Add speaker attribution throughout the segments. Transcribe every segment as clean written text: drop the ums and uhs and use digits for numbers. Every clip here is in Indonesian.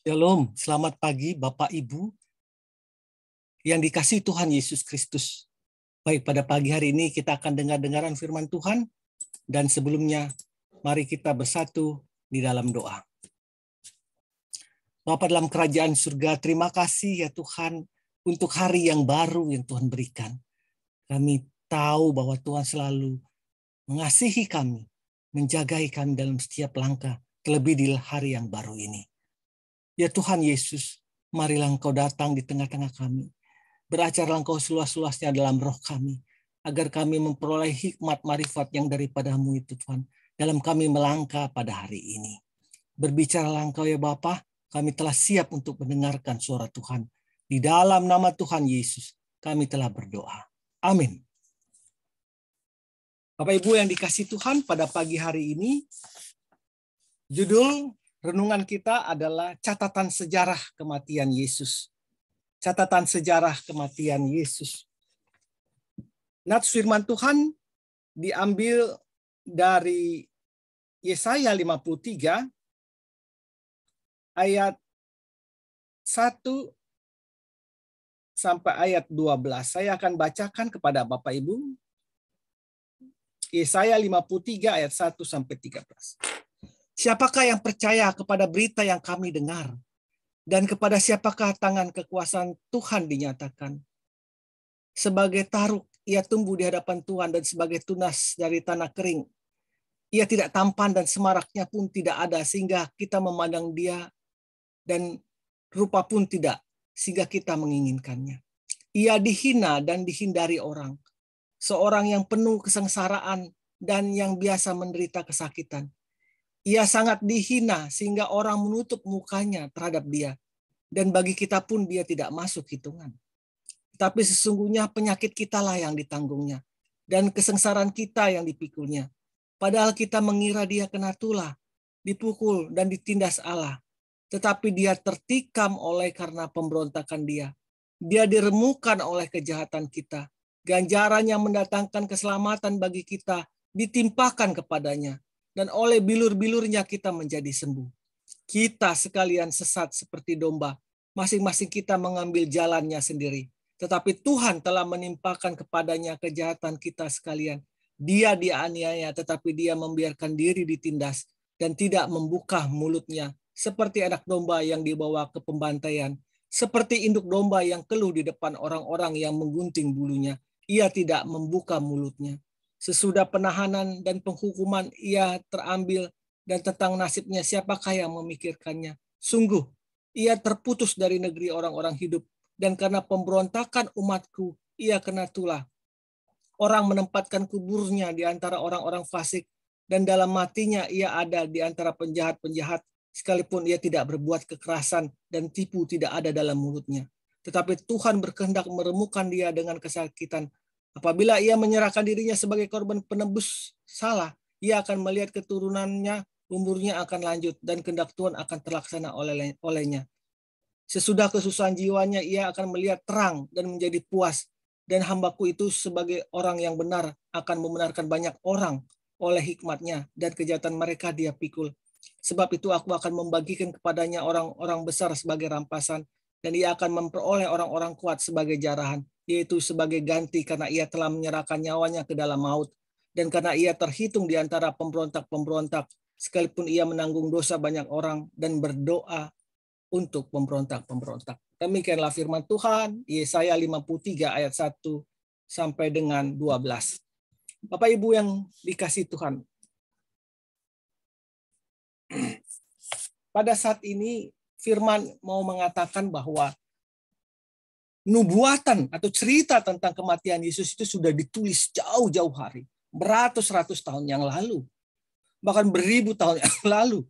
Speaker 1: Shalom, selamat pagi Bapak Ibu yang dikasihi Tuhan Yesus Kristus. Baik, pada pagi hari ini kita akan dengar-dengaran firman Tuhan, dan sebelumnya mari kita bersatu di dalam doa. Bapa dalam kerajaan surga, terima kasih ya Tuhan untuk hari yang baru yang Tuhan berikan. Kami tahu bahwa Tuhan selalu mengasihi kami, menjagai kami dalam setiap langkah, terlebih di hari yang baru ini. Ya Tuhan Yesus, marilah Engkau datang di tengah-tengah kami. Beracarlah Engkau seluas-luasnya dalam roh kami, agar kami memperoleh hikmat marifat yang daripada-Mu itu Tuhan, dalam kami melangkah pada hari ini. Berbicaralah Engkau ya Bapa, kami telah siap untuk mendengarkan suara Tuhan. Di dalam nama Tuhan Yesus, kami telah berdoa. Amin. Bapak Ibu yang dikasihi Tuhan, pada pagi hari ini, judul renungan kita adalah catatan sejarah kematian Yesus. Catatan sejarah kematian Yesus. Nats firman Tuhan diambil dari Yesaya 53 ayat 1 sampai ayat 12. Saya akan bacakan kepada Bapak Ibu. Yesaya 53 ayat 1 sampai 13. Siapakah yang percaya kepada berita yang kami dengar? Dan kepada siapakah tangan kekuasaan Tuhan dinyatakan? Sebagai taruk, ia tumbuh di hadapan Tuhan, dan sebagai tunas dari tanah kering. Ia tidak tampan dan semaraknya pun tidak ada, sehingga kita memandang dia, dan rupa pun tidak, sehingga kita menginginkannya. Ia dihina dan dihindari orang. Seorang yang penuh kesengsaraan dan yang biasa menderita kesakitan. Ia sangat dihina sehingga orang menutup mukanya terhadap dia. Dan bagi kita pun dia tidak masuk hitungan. Tapi sesungguhnya penyakit kitalah yang ditanggungnya. Dan kesengsaraan kita yang dipikulnya. Padahal kita mengira dia kena tulah, dipukul dan ditindas Allah. Tetapi dia tertikam oleh karena pemberontakan dia. Dia diremukan oleh kejahatan kita. Ganjaran yang mendatangkan keselamatan bagi kita ditimpakan kepadanya. Dan oleh bilur-bilurnya kita menjadi sembuh. Kita sekalian sesat seperti domba. Masing-masing kita mengambil jalannya sendiri. Tetapi Tuhan telah menimpakan kepadanya kejahatan kita sekalian. Dia dianiaya, tetapi dia membiarkan diri ditindas. Dan tidak membuka mulutnya. Seperti anak domba yang dibawa ke pembantaian. Seperti induk domba yang keluh di depan orang-orang yang menggunting bulunya. Ia tidak membuka mulutnya. Sesudah penahanan dan penghukuman ia terambil, dan tentang nasibnya siapakah yang memikirkannya? Sungguh, ia terputus dari negeri orang-orang hidup, dan karena pemberontakan umatku, ia kena tulah. Orang menempatkan kuburnya di antara orang-orang fasik, dan dalam matinya ia ada di antara penjahat-penjahat, sekalipun ia tidak berbuat kekerasan dan tipu tidak ada dalam mulutnya. Tetapi Tuhan berkehendak meremukan dia dengan kesakitan. Apabila ia menyerahkan dirinya sebagai korban penebus salah, ia akan melihat keturunannya, umurnya akan lanjut, dan kehendak Tuhan akan terlaksana olehnya. Sesudah kesusahan jiwanya, ia akan melihat terang dan menjadi puas. Dan hambaku itu sebagai orang yang benar akan membenarkan banyak orang oleh hikmatnya, dan kejahatan mereka dia pikul. Sebab itu aku akan membagikan kepadanya orang-orang besar sebagai rampasan, dan ia akan memperoleh orang-orang kuat sebagai jarahan, yaitu sebagai ganti karena ia telah menyerahkan nyawanya ke dalam maut, dan karena ia terhitung di antara pemberontak-pemberontak, sekalipun ia menanggung dosa banyak orang dan berdoa untuk pemberontak-pemberontak. Demikianlah firman Tuhan, Yesaya 53 ayat 1 sampai dengan 12. Bapak Ibu yang dikasihi Tuhan, pada saat ini firman mau mengatakan bahwa nubuatan atau cerita tentang kematian Yesus itu sudah ditulis jauh-jauh hari, beratus-ratus tahun yang lalu, bahkan beribu tahun yang lalu.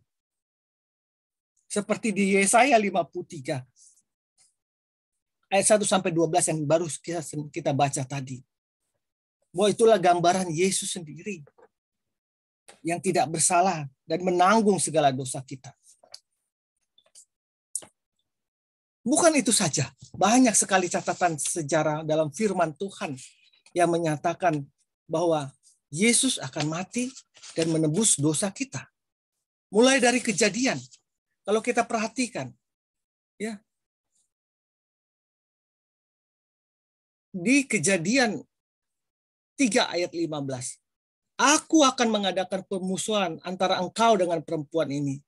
Speaker 1: Seperti di Yesaya 53 ayat 1 sampai 12 yang baru kita baca tadi. Bahwa itulah gambaran Yesus sendiri yang tidak bersalah dan menanggung segala dosa kita. Bukan itu saja, banyak sekali catatan sejarah dalam firman Tuhan yang menyatakan bahwa Yesus akan mati dan menebus dosa kita. Mulai dari Kejadian, kalau kita perhatikan, Ya. Di Kejadian 3 ayat 15. Aku akan mengadakan permusuhan antara engkau dengan perempuan ini,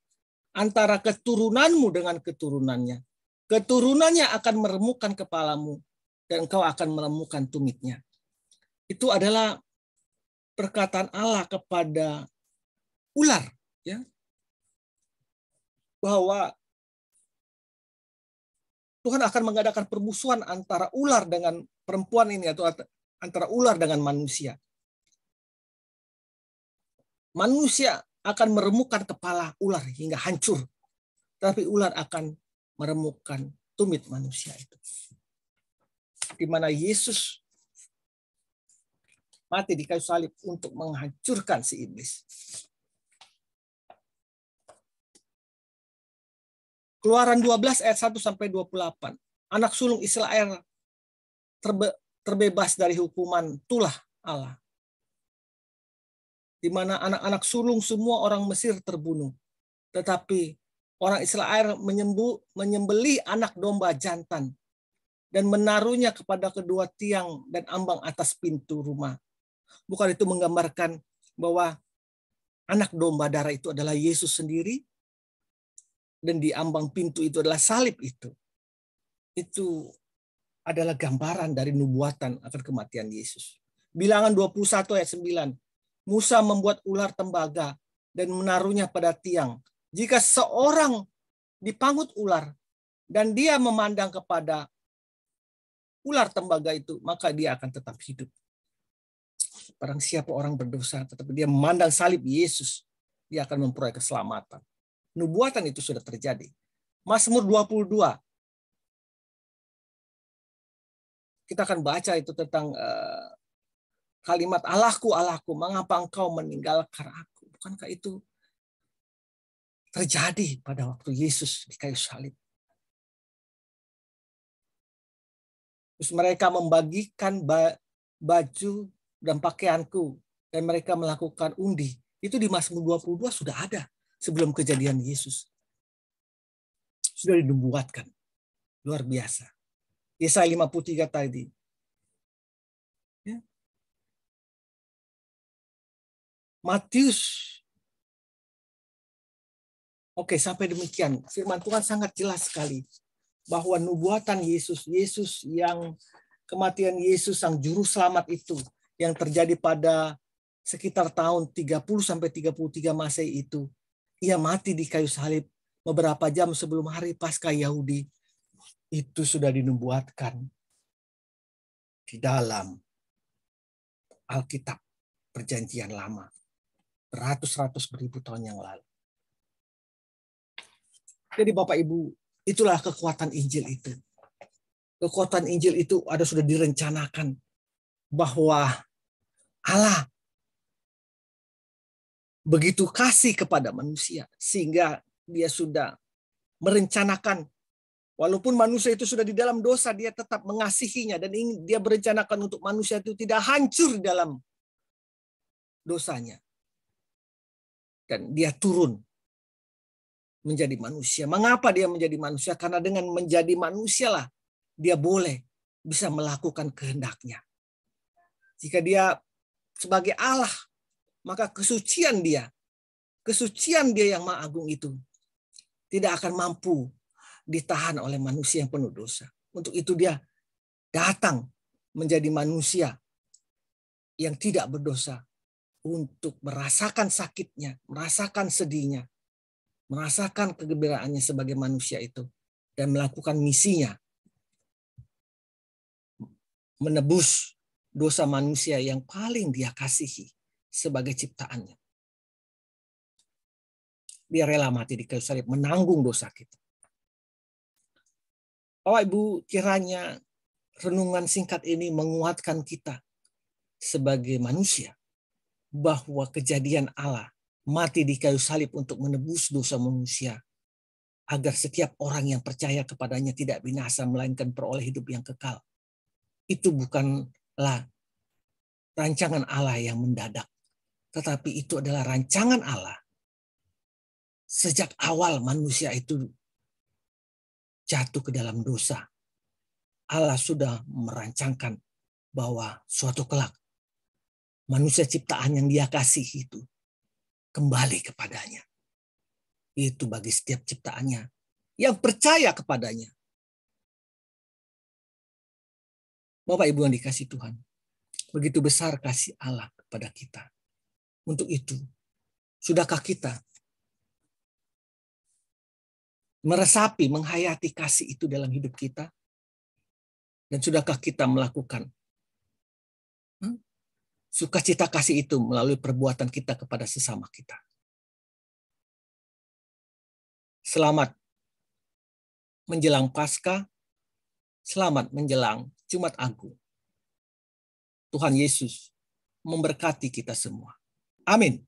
Speaker 1: antara keturunanmu dengan keturunannya. Keturunannya akan meremukkan kepalamu, dan engkau akan meremukkan tumitnya. Itu adalah perkataan Allah kepada ular, ya, bahwa Tuhan akan mengadakan permusuhan antara ular dengan perempuan ini, atau antara ular dengan manusia. Manusia akan meremukkan kepala ular hingga hancur, tapi ular akan meremukkan tumit manusia itu. Di mana Yesus mati di kayu salib untuk menghancurkan si iblis. Keluaran 12 ayat 1 sampai 28. Anak sulung Israel terbebas dari hukuman tulah Allah. Di mana anak-anak sulung semua orang Mesir terbunuh. Tetapi orang Israel menyembelih anak domba jantan dan menaruhnya kepada kedua tiang dan ambang atas pintu rumah. Bukan itu menggambarkan bahwa anak domba darah itu adalah Yesus sendiri, dan di ambang pintu itu adalah salib itu. Itu adalah gambaran dari nubuatan akan kematian Yesus. Bilangan 21 ayat 9. Musa membuat ular tembaga dan menaruhnya pada tiang. Jika seorang dipangut ular dan dia memandang kepada ular tembaga itu, maka dia akan tetap hidup. Barang siapa orang berdosa, tetapi dia memandang salib Yesus, dia akan memperoleh keselamatan. Nubuatan itu sudah terjadi. Mazmur 22. Kita akan baca itu tentang kalimat Allahku, Allahku, mengapa engkau meninggalkan aku? Bukankah itu terjadi pada waktu Yesus di kayu salib? Terus mereka membagikan baju dan pakaianku, dan mereka melakukan undi. Itu di Mazmur 22 sudah ada sebelum kejadian Yesus. Sudah dinubuatkan. Luar biasa. Yesaya 53 tadi. Ya. Matius. Oke, sampai demikian. Firman Tuhan sangat jelas sekali bahwa nubuatan Yesus yang kematian Yesus sang juru selamat itu yang terjadi pada sekitar tahun 30 sampai 33 Masehi itu. Ia mati di kayu salib beberapa jam sebelum hari Paskah Yahudi. Itu sudah dinubuatkan di dalam Alkitab Perjanjian Lama. Beratus-ratus beribu tahun yang lalu. Jadi Bapak Ibu, itulah kekuatan Injil itu. Kekuatan Injil itu sudah direncanakan bahwa Allah begitu kasih kepada manusia sehingga dia sudah merencanakan, walaupun manusia itu sudah di dalam dosa, dia tetap mengasihinya, dan dia berencanakan untuk manusia itu tidak hancur dalam dosanya. Dan dia turun menjadi manusia. Mengapa dia menjadi manusia? Karena dengan menjadi manusialah dia boleh bisa melakukan kehendaknya. Jika dia sebagai Allah, maka kesucian dia yang Maha Agung itu tidak akan mampu ditahan oleh manusia yang penuh dosa. Untuk itu dia datang menjadi manusia yang tidak berdosa untuk merasakan sakitnya, merasakan sedihnya, merasakan kegembiraannya sebagai manusia itu, dan melakukan misinya menebus dosa manusia yang paling dia kasihi sebagai ciptaannya. Dia rela mati di kayu salib menanggung dosa kita. Bapak Ibu, kiranya renungan singkat ini menguatkan kita sebagai manusia bahwa kejadian Allah mati di kayu salib untuk menebus dosa manusia, agar setiap orang yang percaya kepadanya tidak binasa melainkan peroleh hidup yang kekal. Itu bukanlah rancangan Allah yang mendadak, tetapi itu adalah rancangan Allah sejak awal manusia itu jatuh ke dalam dosa, Allah sudah merancangkan bahwa suatu kelak manusia ciptaan yang Dia kasih itu kembali kepadanya. Itu bagi setiap ciptaannya yang percaya kepadanya. Bapak Ibu yang dikasih Tuhan, begitu besar kasih Allah kepada kita. Untuk itu, sudahkah kita meresapi, menghayati kasih itu dalam hidup kita? Dan sudahkah kita melakukan sukacita kasih itu melalui perbuatan kita kepada sesama kita? Selamat menjelang Paskah, selamat menjelang Jumat Agung. Tuhan Yesus memberkati kita semua. Amin.